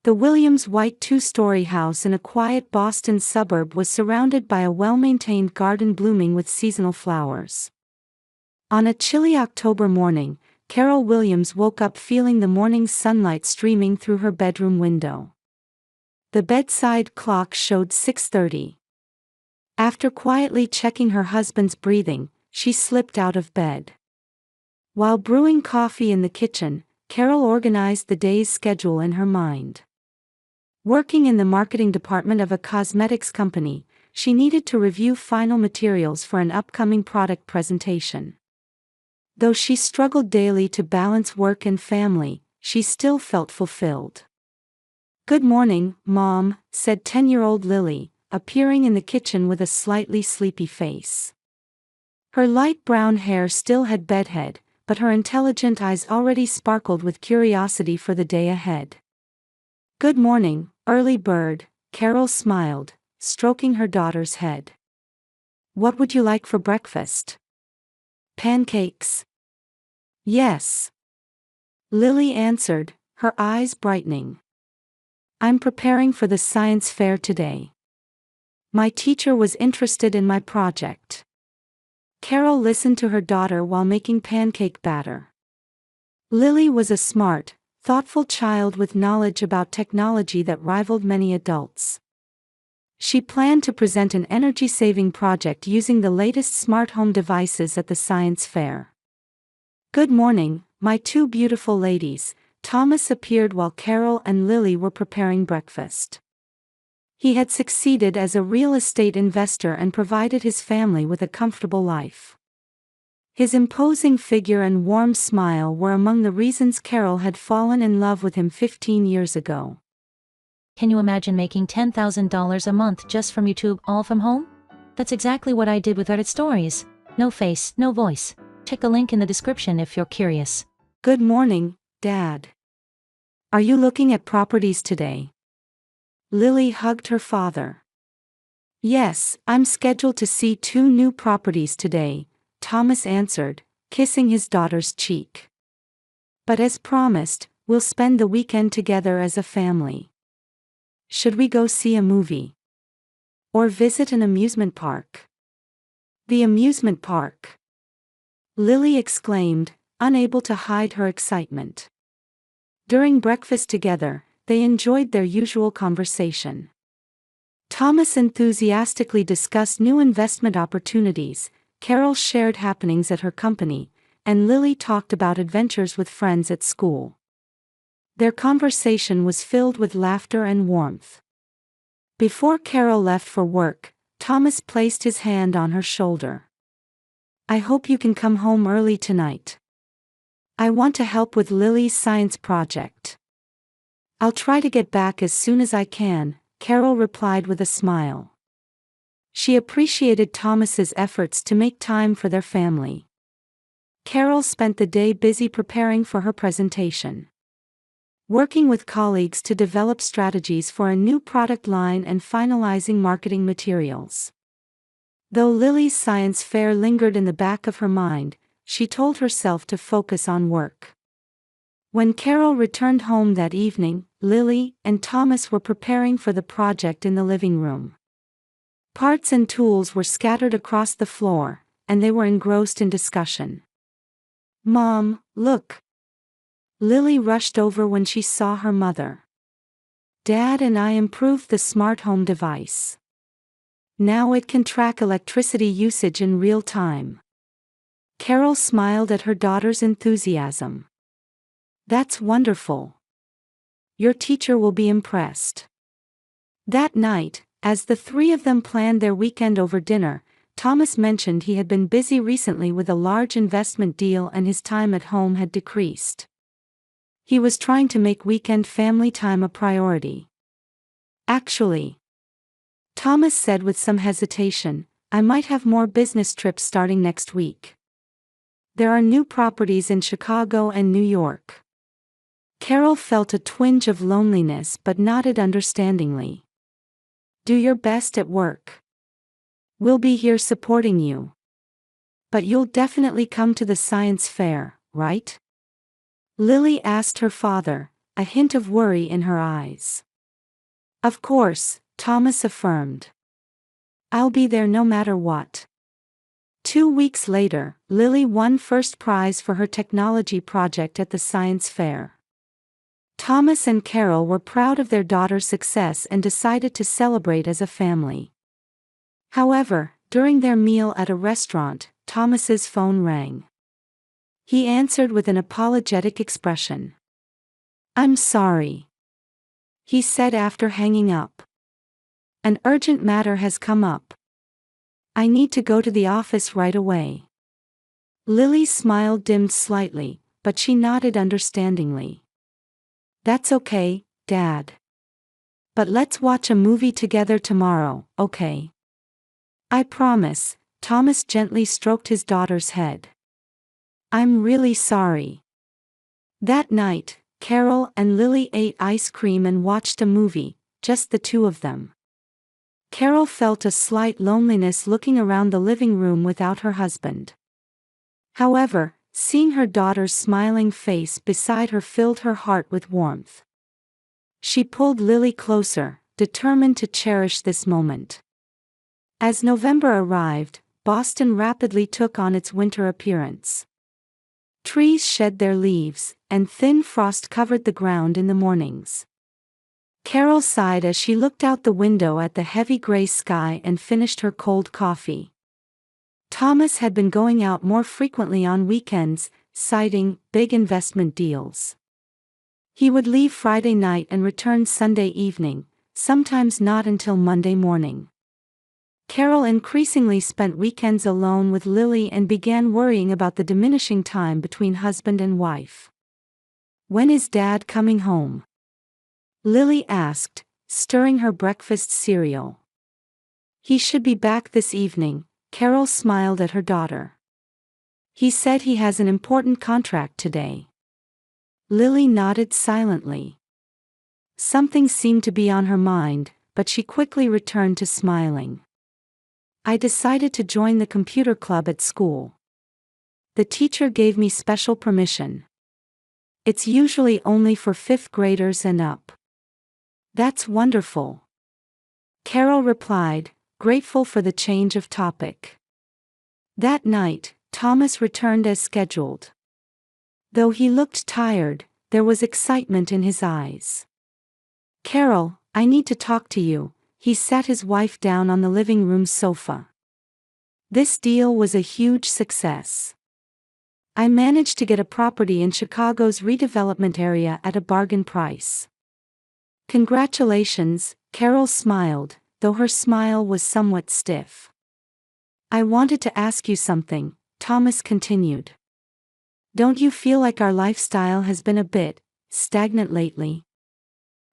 The Williams' white two-story house in a quiet Boston suburb was surrounded by a well-maintained garden blooming with seasonal flowers. On a chilly October morning, Carol Williams woke up feeling the morning sunlight streaming through her bedroom window. The bedside clock showed 6:30. After quietly checking her husband's breathing, she slipped out of bed. While brewing coffee in the kitchen, Carol organized the day's schedule in her mind. Working in the marketing department of a cosmetics company, she needed to review final materials for an upcoming product presentation. Though she struggled daily to balance work and family, she still felt fulfilled. "Good morning, Mom," said 10-year-old Lily, appearing in the kitchen with a slightly sleepy face. Her light brown hair still had bedhead, but her intelligent eyes already sparkled with curiosity for the day ahead. "Good morning, early bird," Carol smiled, stroking her daughter's head. "What would you like for breakfast?" "Pancakes." "Yes," Lily answered, her eyes brightening. "I'm preparing for the science fair today. My teacher was interested in my project." Carol listened to her daughter while making pancake batter. Lily was a smart, thoughtful child with knowledge about technology that rivaled many adults. She planned to present an energy-saving project using the latest smart home devices at the science fair. "Good morning, my two beautiful ladies," Thomas appeared while Carol and Lily were preparing breakfast. He had succeeded as a real estate investor and provided his family with a comfortable life. His imposing figure and warm smile were among the reasons Carol had fallen in love with him 15 years ago. Can you imagine making $10,000 a month just from YouTube, all from home? That's exactly what I did with Reddit Stories. No face, no voice. Check the link in the description if you're curious. "Good morning, Dad. Are you looking at properties today?" Lily hugged her father. "Yes, I'm scheduled to see 2 new properties today," Thomas answered, kissing his daughter's cheek. "But as promised, we'll spend the weekend together as a family. Should we go see a movie? Or visit an amusement park?" "The amusement park!" Lily exclaimed, unable to hide her excitement. During breakfast together, they enjoyed their usual conversation. Thomas enthusiastically discussed new investment opportunities, Carol shared happenings at her company, and Lily talked about adventures with friends at school. Their conversation was filled with laughter and warmth. Before Carol left for work, Thomas placed his hand on her shoulder. "I hope you can come home early tonight. I want to help with Lily's science project." "I'll try to get back as soon as I can," Carol replied with a smile. She appreciated Thomas's efforts to make time for their family. Carol spent the day busy preparing for her presentation. Working with colleagues to develop strategies for a new product line and finalizing marketing materials. Though Lily's science fair lingered in the back of her mind, she told herself to focus on work. When Carol returned home that evening, Lily and Thomas were preparing for the project in the living room. Parts and tools were scattered across the floor, and they were engrossed in discussion. "Mom, look!" Lily rushed over when she saw her mother. "Dad and I improved the smart home device. Now it can track electricity usage in real time." Carol smiled at her daughter's enthusiasm. "That's wonderful. Your teacher will be impressed." That night, as the three of them planned their weekend over dinner, Thomas mentioned he had been busy recently with a large investment deal and his time at home had decreased. He was trying to make weekend family time a priority. "Actually," Thomas said with some hesitation, "I might have more business trips starting next week. There are new properties in Chicago and New York." Carol felt a twinge of loneliness but nodded understandingly. "Do your best at work. We'll be here supporting you. But you'll definitely come to the science fair, right?" Lily asked her father, a hint of worry in her eyes. Of course, Thomas affirmed. I'll be there no matter what. 2 weeks later, Lily won first prize for her technology project at the science fair. Thomas and Carol were proud of their daughter's success and decided to celebrate as a family. However, during their meal at a restaurant, Thomas's phone rang. He answered with an apologetic expression. "I'm sorry," he said after hanging up. "An urgent matter has come up. I need to go to the office right away." Lily's smile dimmed slightly, but she nodded understandingly. "That's okay, Dad. But let's watch a movie together tomorrow, okay?" "I promise," Thomas gently stroked his daughter's head. "I'm really sorry." That night, Carol and Lily ate ice cream and watched a movie, just the two of them. Carol felt a slight loneliness looking around the living room without her husband. However, seeing her daughter's smiling face beside her filled her heart with warmth. She pulled Lily closer, determined to cherish this moment. As November arrived, Boston rapidly took on its winter appearance. Trees shed their leaves, and thin frost covered the ground in the mornings. Carol sighed as she looked out the window at the heavy gray sky and finished her cold coffee. Thomas had been going out more frequently on weekends, citing big investment deals. He would leave Friday night and return Sunday evening, sometimes not until Monday morning. Carol increasingly spent weekends alone with Lily and began worrying about the diminishing time between husband and wife. "When is Dad coming home?" Lily asked, stirring her breakfast cereal. "He should be back this evening," Carol smiled at her daughter. "He said he has an important contract today." Lily nodded silently. Something seemed to be on her mind, but she quickly returned to smiling. "I decided to join the computer club at school. The teacher gave me special permission. It's usually only for 5th graders and up." "That's wonderful," Carol replied, grateful for the change of topic. That night, Thomas returned as scheduled. Though he looked tired, there was excitement in his eyes. "Carol, I need to talk to you," he sat his wife down on the living room sofa. "This deal was a huge success. I managed to get a property in Chicago's redevelopment area at a bargain price." "Congratulations," Carol smiled, though her smile was somewhat stiff. "I wanted to ask you something," Thomas continued. "Don't you feel like our lifestyle has been a bit stagnant lately?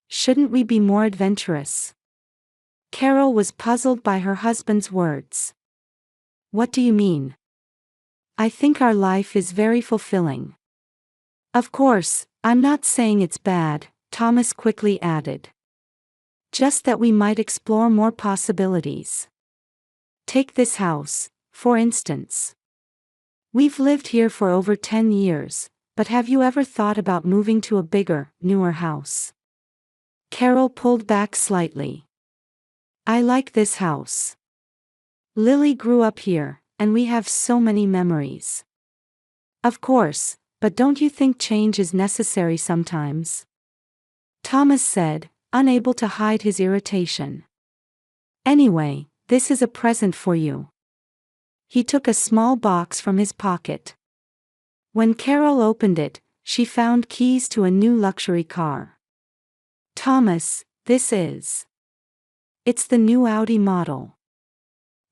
Shouldn't we be more adventurous?" Carol was puzzled by her husband's words. "What do you mean?" "I think our life is very fulfilling." "Of course, I'm not saying it's bad," Thomas quickly added. "Just that we might explore more possibilities. Take this house, for instance. We've lived here for over 10 years, but have you ever thought about moving to a bigger, newer house?" Carol pulled back slightly. "I like this house. Lily grew up here, and we have so many memories." "Of course, but don't you think change is necessary sometimes?" Thomas said, unable to hide his irritation. "Anyway, this is a present for you." He took a small box from his pocket. When Carol opened it, she found keys to a new luxury car. "Thomas, this is..." "It's the new Audi model.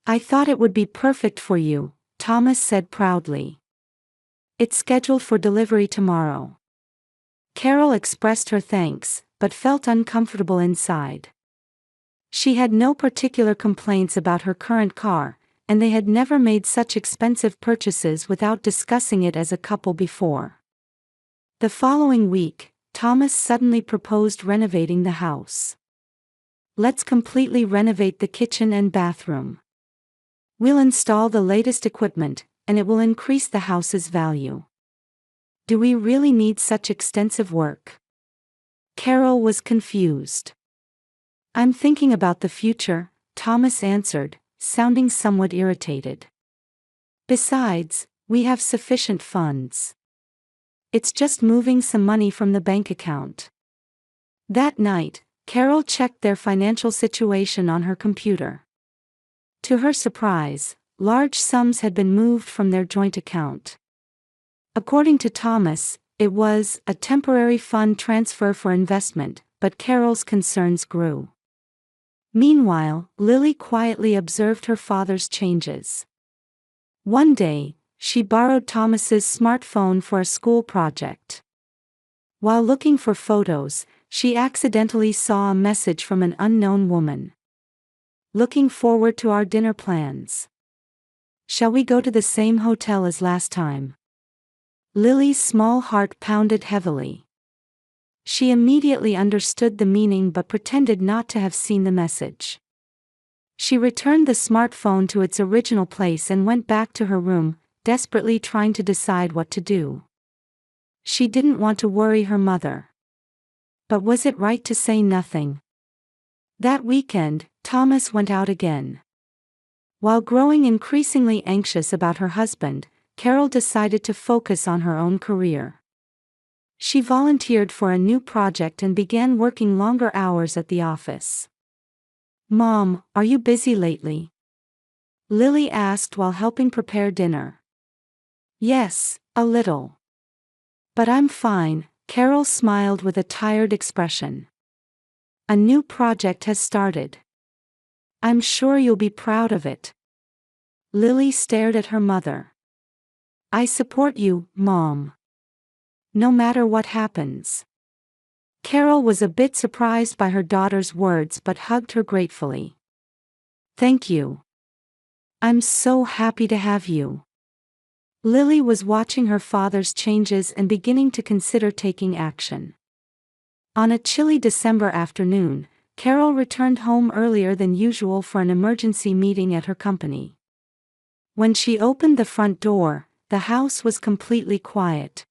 I thought it would be perfect for you," Thomas said proudly. "It's scheduled for delivery tomorrow." Carol expressed her thanks, but felt uncomfortable inside. She had no particular complaints about her current car, and they had never made such expensive purchases without discussing it as a couple before. The following week, Thomas suddenly proposed renovating the house. "Let's completely renovate the kitchen and bathroom. We'll install the latest equipment, and it will increase the house's value." "Do we really need such extensive work?" Carol was confused. I'm thinking about the future, Thomas answered, sounding somewhat irritated. Besides, we have sufficient funds. It's just moving some money from the bank account. That night, Carol checked their financial situation on her computer. To her surprise, large sums had been moved from their joint account. According to Thomas, it was a temporary fund transfer for investment, but Carol's concerns grew. Meanwhile, Lily quietly observed her father's changes. One day, she borrowed Thomas's smartphone for a school project. While looking for photos, she accidentally saw a message from an unknown woman. Looking forward to our dinner plans. Shall we go to the same hotel as last time? Lily's small heart pounded heavily. She immediately understood the meaning but pretended not to have seen the message. She returned the smartphone to its original place and went back to her room, desperately trying to decide what to do. She didn't want to worry her mother. But was it right to say nothing? That weekend, Thomas went out again. While growing increasingly anxious about her husband, Carol decided to focus on her own career. She volunteered for a new project and began working longer hours at the office. Mom, are you busy lately? Lily asked while helping prepare dinner. Yes, a little. But I'm fine, Carol smiled with a tired expression. A new project has started. I'm sure you'll be proud of it. Lily stared at her mother. I support you, Mom. No matter what happens. Carol was a bit surprised by her daughter's words but hugged her gratefully. Thank you. I'm so happy to have you. Lily was watching her father's changes and beginning to consider taking action. On a chilly December afternoon, Carol returned home earlier than usual for an emergency meeting at her company. When she opened the front door, the house was completely quiet.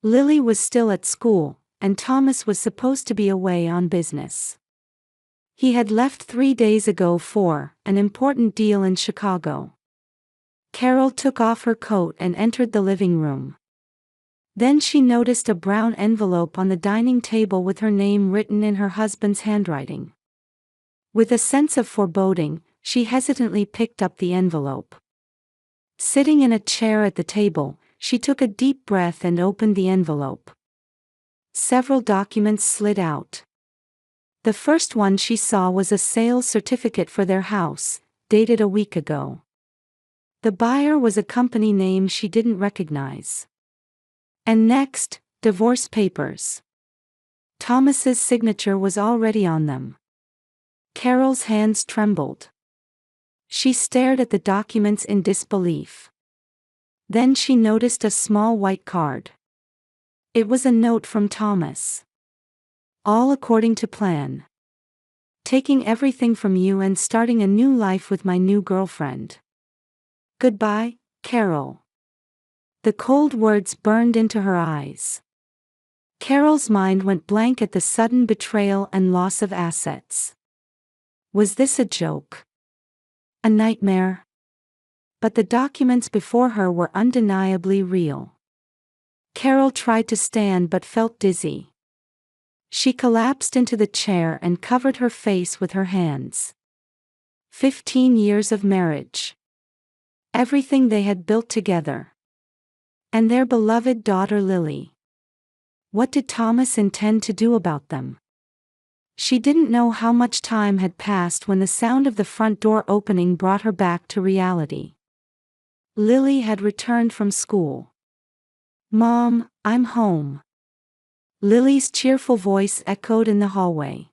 Lily was still at school, and Thomas was supposed to be away on business. He had left 3 days ago for an important deal in Chicago. Carol took off her coat and entered the living room. Then she noticed a brown envelope on the dining table with her name written in her husband's handwriting. With a sense of foreboding, she hesitantly picked up the envelope. Sitting in a chair at the table, she took a deep breath and opened the envelope. Several documents slid out. The first one she saw was a sales certificate for their house, dated a week ago. The buyer was a company name she didn't recognize. And next, divorce papers. Thomas's signature was already on them. Carol's hands trembled. She stared at the documents in disbelief. Then she noticed a small white card. It was a note from Thomas. All according to plan. Taking everything from you and starting a new life with my new girlfriend. Goodbye, Carol. The cold words burned into her eyes. Carol's mind went blank at the sudden betrayal and loss of assets. Was this a joke? A nightmare? But the documents before her were undeniably real. Carol tried to stand but felt dizzy. She collapsed into the chair and covered her face with her hands. 15 years of marriage. Everything they had built together. And their beloved daughter Lily. What did Thomas intend to do about them? She didn't know how much time had passed when the sound of the front door opening brought her back to reality. Lily had returned from school. Mom, I'm home. Lily's cheerful voice echoed in the hallway.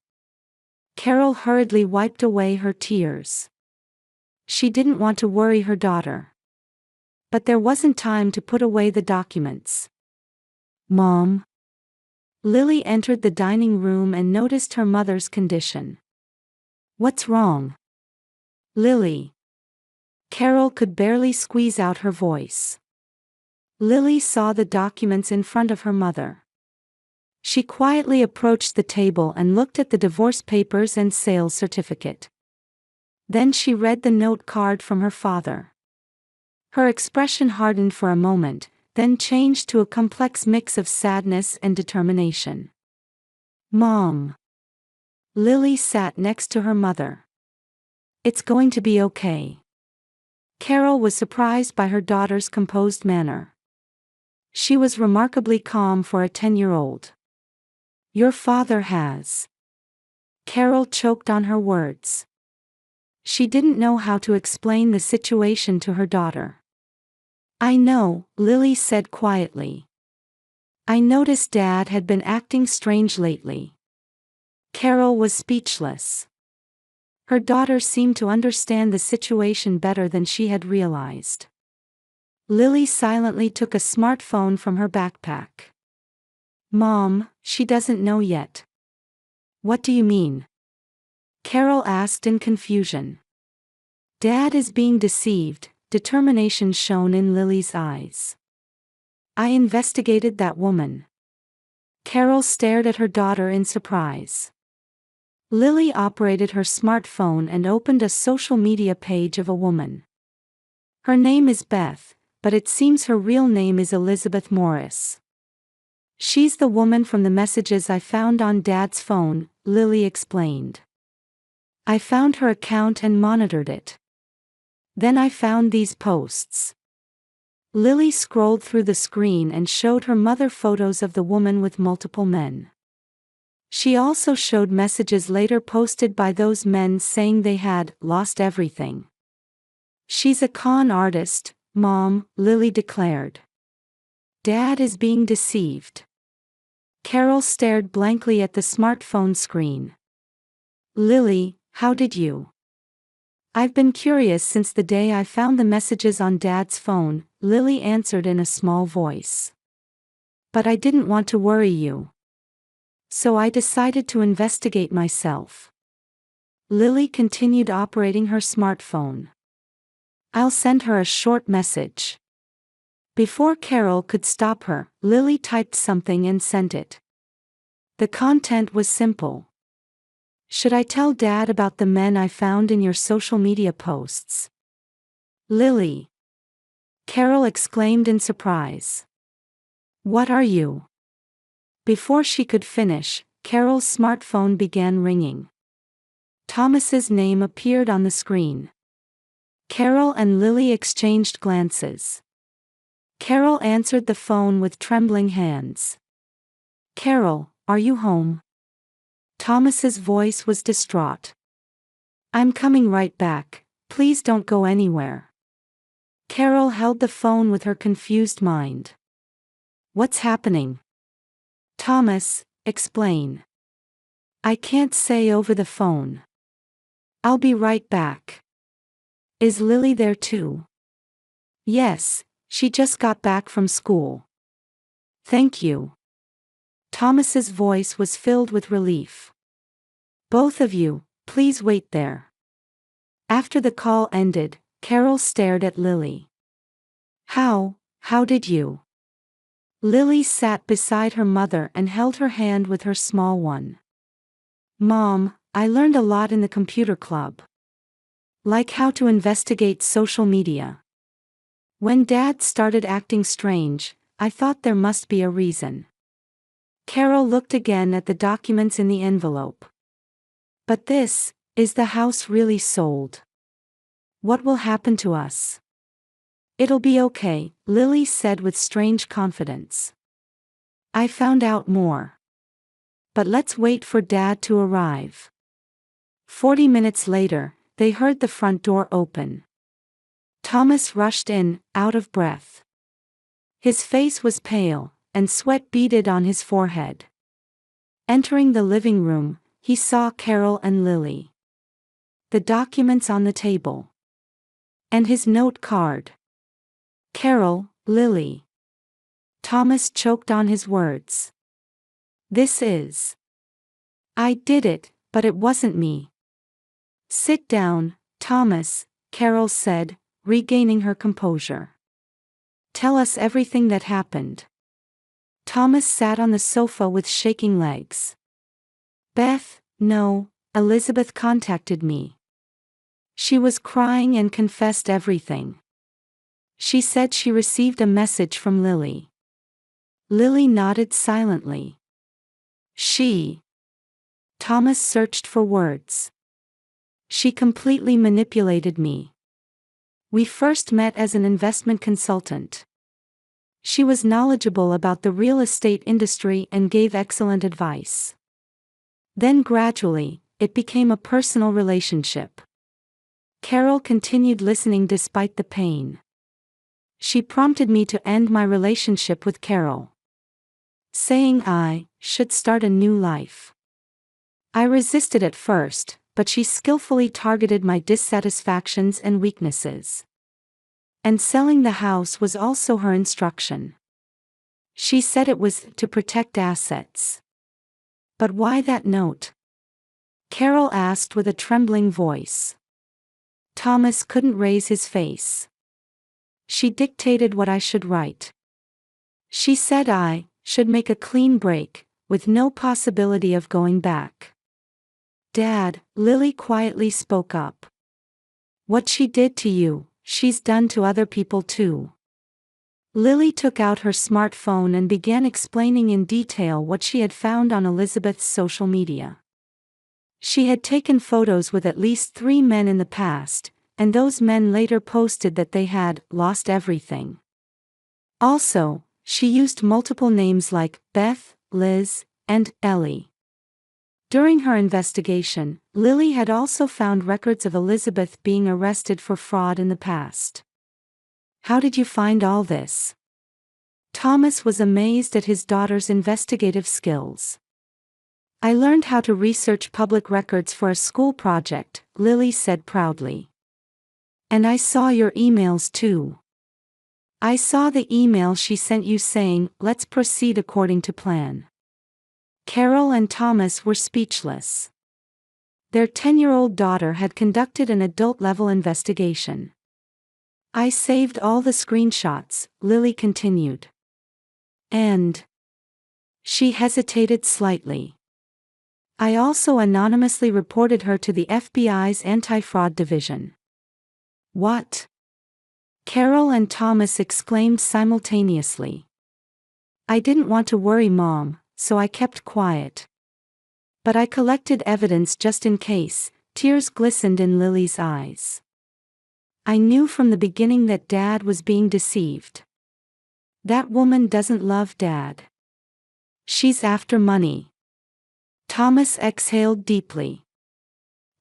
Carol hurriedly wiped away her tears. She didn't want to worry her daughter. But there wasn't time to put away the documents. Mom. Lily entered the dining room and noticed her mother's condition. What's wrong? Lily. Carol could barely squeeze out her voice. Lily saw the documents in front of her mother. She quietly approached the table and looked at the divorce papers and sales certificate. Then she read the note card from her father. Her expression hardened for a moment, then changed to a complex mix of sadness and determination. Mom. Lily sat next to her mother. It's going to be okay. Carol was surprised by her daughter's composed manner. She was remarkably calm for a 10-year-old. Your father has. Carol choked on her words. She didn't know how to explain the situation to her daughter. I know, Lily said quietly. I noticed Dad had been acting strange lately. Carol was speechless. Her daughter seemed to understand the situation better than she had realized. Lily silently took a smartphone from her backpack. Mom, she doesn't know yet. What do you mean? Carol asked in confusion. Dad is being deceived, determination shone in Lily's eyes. I investigated that woman. Carol stared at her daughter in surprise. Lily operated her smartphone and opened a social media page of a woman. Her name is Beth, but it seems her real name is Elizabeth Morris. She's the woman from the messages I found on Dad's phone, Lily explained. I found her account and monitored it. Then I found these posts. Lily scrolled through the screen and showed her mother photos of the woman with multiple men. She also showed messages later posted by those men saying they had lost everything. She's a con artist, Mom, Lily declared. Dad is being deceived. Carol stared blankly at the smartphone screen. Lily, how did you? I've been curious since the day I found the messages on Dad's phone, Lily answered in a small voice. But I didn't want to worry you. So I decided to investigate myself. Lily continued operating her smartphone. I'll send her a short message. Before Carol could stop her, Lily typed something and sent it. The content was simple. Should I tell Dad about the men I found in your social media posts? Lily. Carol exclaimed in surprise. What are you? Before she could finish, Carol's smartphone began ringing. Thomas's name appeared on the screen. Carol and Lily exchanged glances. Carol answered the phone with trembling hands. Carol, are you home? Thomas's voice was distraught. I'm coming right back, please don't go anywhere. Carol held the phone with her confused mind. What's happening? Thomas, explain. I can't say over the phone. I'll be right back. Is Lily there too? Yes, she just got back from school. Thank you. Thomas's voice was filled with relief. Both of you, please wait there. After the call ended, Carol stared at Lily. How did you? Lily sat beside her mother and held her hand with her small one. Mom, I learned a lot in the computer club. Like how to investigate social media. When Dad started acting strange, I thought there must be a reason. Carol looked again at the documents in the envelope. But is the house really sold? What will happen to us? It'll be okay, Lily said with strange confidence. I found out more. But let's wait for Dad to arrive. 40 minutes later, they heard the front door open. Thomas rushed in, out of breath. His face was pale, and sweat beaded on his forehead. Entering the living room, he saw Carol and Lily. The documents on the table. And his note card. Carol, Lily. Thomas choked on his words. This is. I did it, but it wasn't me. Sit down, Thomas, Carol said, regaining her composure. Tell us everything that happened. Thomas sat on the sofa with shaking legs. Beth, no, Elizabeth contacted me. She was crying and confessed everything. She said she received a message from Lily. Lily nodded silently. Thomas searched for words. She completely manipulated me. We first met as an investment consultant. She was knowledgeable about the real estate industry and gave excellent advice. Then gradually, it became a personal relationship. Carol continued listening despite the pain. She prompted me to end my relationship with Carol, saying I should start a new life. I resisted at first, but she skillfully targeted my dissatisfactions and weaknesses. And selling the house was also her instruction. She said it was to protect assets. But why that note? Carol asked with a trembling voice. Thomas couldn't raise his face. She dictated what I should write. She said I should make a clean break, with no possibility of going back. Dad, Lily quietly spoke up. What she did to you, she's done to other people too. Lily took out her smartphone and began explaining in detail what she had found on Elizabeth's social media. She had taken photos with at least 3 men in the past, and those men later posted that they had lost everything. Also, she used multiple names like Beth, Liz, and Ellie. During her investigation, Lily had also found records of Elizabeth being arrested for fraud in the past. How did you find all this? Thomas was amazed at his daughter's investigative skills. I learned how to research public records for a school project, Lily said proudly. And I saw your emails too. I saw the email she sent you saying, let's proceed according to plan. Carol and Thomas were speechless. Their 10-year-old daughter had conducted an adult-level investigation. I saved all the screenshots, Lily continued. And she hesitated slightly. I also anonymously reported her to the FBI's anti-fraud division. What? Carol and Thomas exclaimed simultaneously. I didn't want to worry Mom, so I kept quiet. But I collected evidence just in case. Tears glistened in Lily's eyes. I knew from the beginning that Dad was being deceived. That woman doesn't love Dad. She's after money. Thomas exhaled deeply.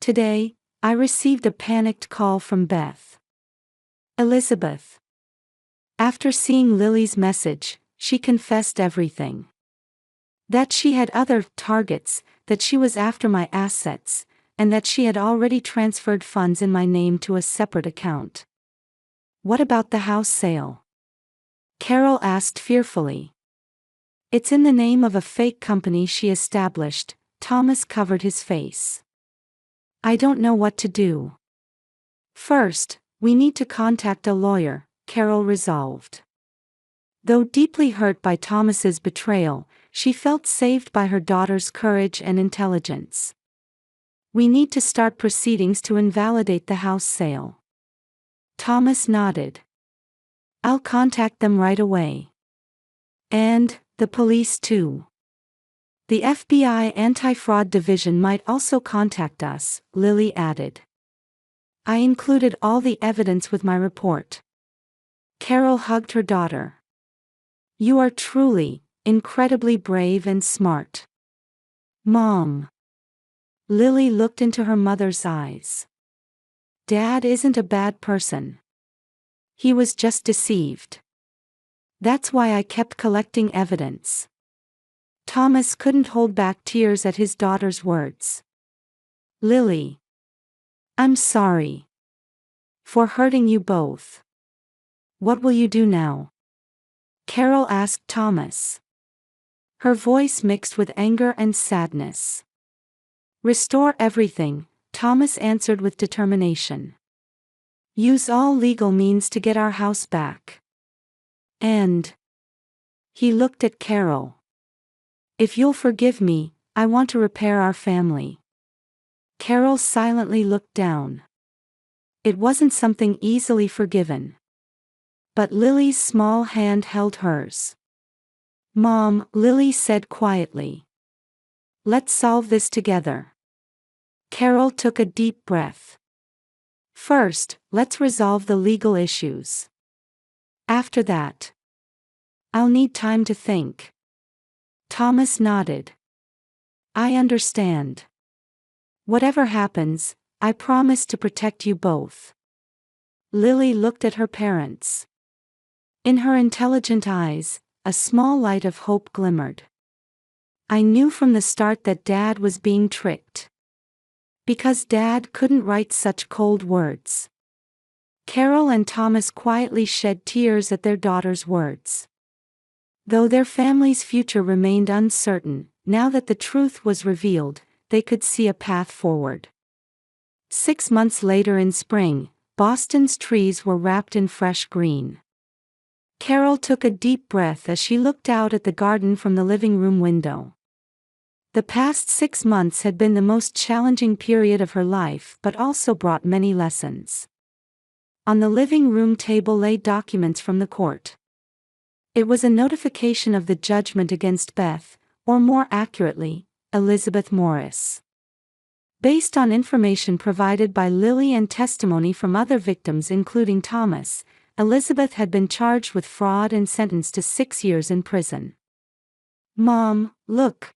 Today, I received a panicked call from Beth. Elizabeth. After seeing Lily's message, she confessed everything. That she had other targets, that she was after my assets, and that she had already transferred funds in my name to a separate account. What about the house sale? Carol asked fearfully. It's in the name of a fake company she established. Thomas covered his face. I don't know what to do. First, we need to contact a lawyer, Carol resolved. Though deeply hurt by Thomas's betrayal, she felt saved by her daughter's courage and intelligence. We need to start proceedings to invalidate the house sale. Thomas nodded. I'll contact them right away. And the police too. The FBI anti-fraud division might also contact us, Lily added. I included all the evidence with my report. Carol hugged her daughter. You are truly, incredibly brave and smart. Mom. Lily looked into her mother's eyes. Dad isn't a bad person. He was just deceived. That's why I kept collecting evidence. Thomas couldn't hold back tears at his daughter's words. Lily. I'm sorry. For hurting you both. What will you do now? Carol asked Thomas. Her voice mixed with anger and sadness. Restore everything, Thomas answered with determination. Use all legal means to get our house back. And He looked at Carol. If you'll forgive me, I want to repair our family. Carol silently looked down. It wasn't something easily forgiven. But Lily's small hand held hers. Mom, Lily said quietly. Let's solve this together. Carol took a deep breath. First, let's resolve the legal issues. After that, I'll need time to think. Thomas nodded. I understand. Whatever happens, I promise to protect you both. Lily looked at her parents. In her intelligent eyes, a small light of hope glimmered. I knew from the start that Dad was being tricked. Because Dad couldn't write such cold words. Carol and Thomas quietly shed tears at their daughter's words. Though their family's future remained uncertain, now that the truth was revealed, they could see a path forward. 6 months later in spring, Boston's trees were wrapped in fresh green. Carol took a deep breath as she looked out at the garden from the living room window. The past 6 months had been the most challenging period of her life but also brought many lessons. On the living room table lay documents from the court. It was a notification of the judgment against Beth, or more accurately, Elizabeth Morris. Based on information provided by Lily and testimony from other victims including Thomas, Elizabeth had been charged with fraud and sentenced to 6 years in prison. Mom, look!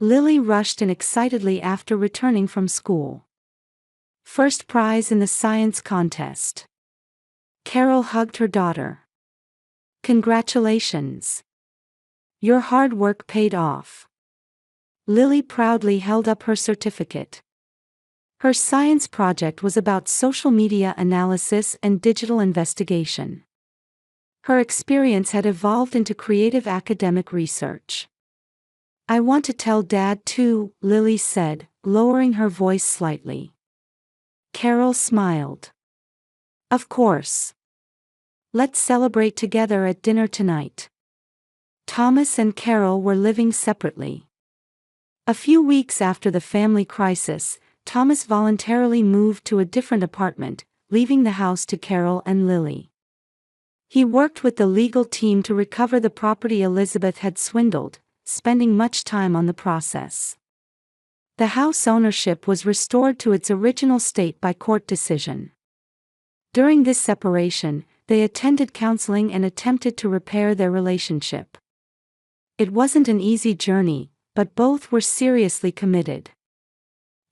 Lily rushed in excitedly after returning from school. First prize in the science contest. Carol hugged her daughter. Congratulations! Your hard work paid off. Lily proudly held up her certificate. Her science project was about social media analysis and digital investigation. Her experience had evolved into creative academic research. I want to tell Dad too, Lily said, lowering her voice slightly. Carol smiled. Of course. Let's celebrate together at dinner tonight. Thomas and Carol were living separately. A few weeks after the family crisis, Thomas voluntarily moved to a different apartment, leaving the house to Carol and Lily. He worked with the legal team to recover the property Elizabeth had swindled, spending much time on the process. The house ownership was restored to its original state by court decision. During this separation, they attended counseling and attempted to repair their relationship. It wasn't an easy journey, but both were seriously committed.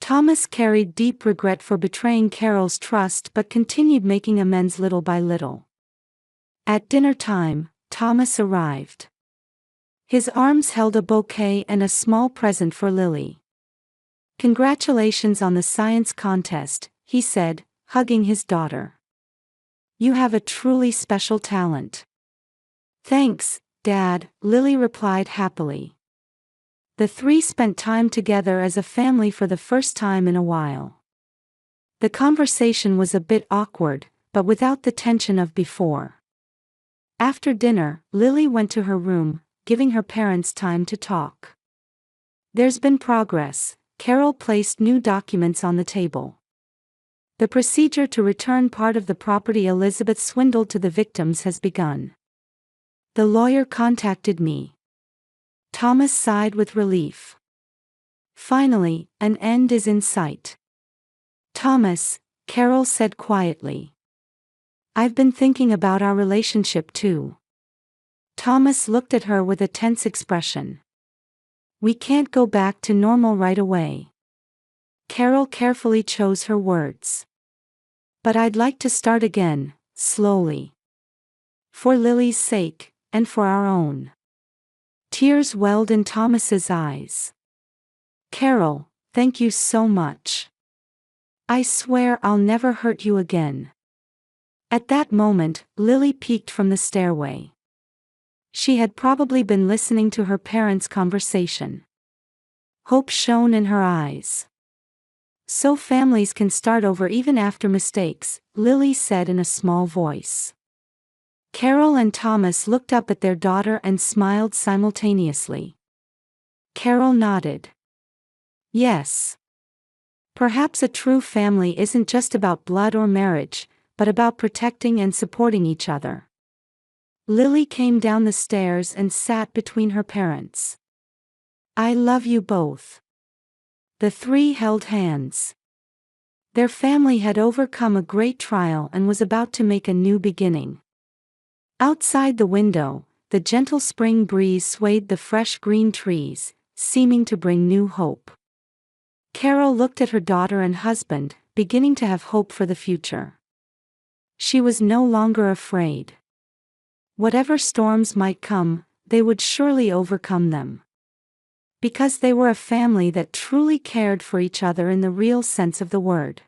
Thomas carried deep regret for betraying Carol's trust but continued making amends little by little. At dinner time, Thomas arrived. His arms held a bouquet and a small present for Lily. Congratulations on the science contest, he said, hugging his daughter. You have a truly special talent. Thanks, Dad, Lily replied happily. The three spent time together as a family for the first time in a while. The conversation was a bit awkward, but without the tension of before. After dinner, Lily went to her room, giving her parents time to talk. There's been progress. Carol placed new documents on the table. The procedure to return part of the property Elizabeth swindled to the victims has begun. The lawyer contacted me. Thomas sighed with relief. Finally, an end is in sight. Thomas, Carol said quietly. I've been thinking about our relationship too. Thomas looked at her with a tense expression. We can't go back to normal right away. Carol carefully chose her words. But I'd like to start again, slowly. For Lily's sake, and for our own. Tears welled in Thomas's eyes. Carol, thank you so much. I swear I'll never hurt you again. At that moment, Lily peeked from the stairway. She had probably been listening to her parents' conversation. Hope shone in her eyes. So families can start over even after mistakes, Lily said in a small voice. Carol and Thomas looked up at their daughter and smiled simultaneously. Carol nodded. Yes. Perhaps a true family isn't just about blood or marriage, but about protecting and supporting each other. Lily came down the stairs and sat between her parents. I love you both. The three held hands. Their family had overcome a great trial and was about to make a new beginning. Outside the window, the gentle spring breeze swayed the fresh green trees, seeming to bring new hope. Carol looked at her daughter and husband, beginning to have hope for the future. She was no longer afraid. Whatever storms might come, they would surely overcome them. Because they were a family that truly cared for each other in the real sense of the word.